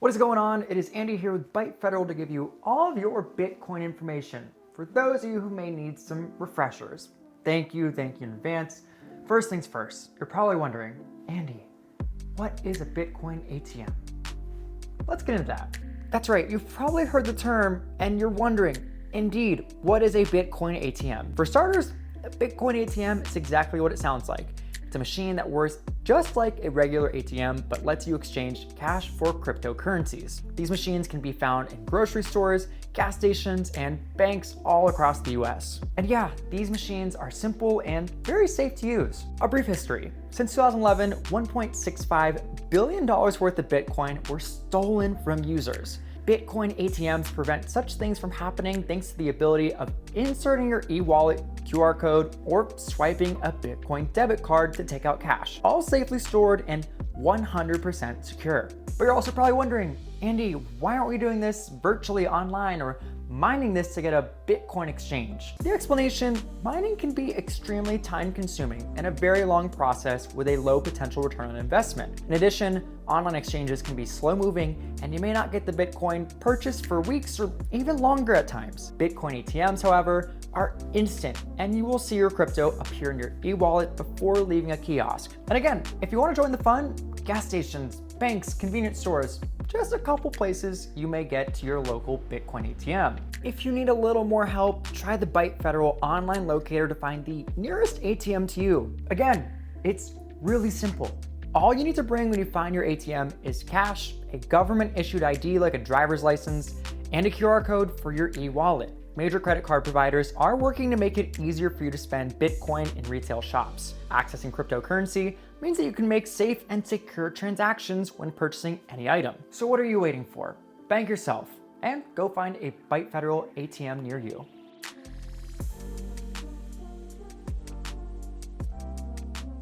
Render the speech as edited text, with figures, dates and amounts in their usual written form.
What is going on? It is Andy here with Byte Federal to give you all of your Bitcoin information. For those of you who may need some refreshers, thank you in advance. First things first, you're probably wondering, Andy, what is a Bitcoin ATM? Let's get into that. That's right, you've probably heard the term and you're wondering, indeed, what is a Bitcoin ATM? For starters, a Bitcoin ATM is exactly what it sounds like. It's a machine that works just like a regular ATM, but lets you exchange cash for cryptocurrencies. These machines can be found in grocery stores, gas stations, and banks all across the US. And yeah, these machines are simple and very safe to use. A brief history. Since 2011, $1.65 billion worth of Bitcoin were stolen from users. Bitcoin ATMs prevent such things from happening thanks to the ability of inserting your e-wallet QR code or swiping a Bitcoin debit card to take out cash, all safely stored and 100% secure. But you're also probably wondering, Andy, why aren't we doing this virtually online or mining this to get a Bitcoin exchange? The explanation, mining can be extremely time consuming and a very long process with a low potential return on investment. In addition, online exchanges can be slow moving and you may not get the Bitcoin purchased for weeks or even longer at times. Bitcoin ATMs, however, are instant and you will see your crypto appear in your e-wallet before leaving a kiosk. And again, if you want to join the fun, gas stations, banks, convenience stores, just a couple places you may get to your local Bitcoin ATM. If you need a little more help, try the Byte Federal online locator to find the nearest ATM to you. Again, it's really simple. All you need to bring when you find your ATM is cash, a government issued ID like a driver's license, and a QR code for your e-wallet. Major credit card providers are working to make it easier for you to spend Bitcoin in retail shops. Accessing cryptocurrency means that you can make safe and secure transactions when purchasing any item. So what are you waiting for? Bank yourself and go find a Byte Federal ATM near you.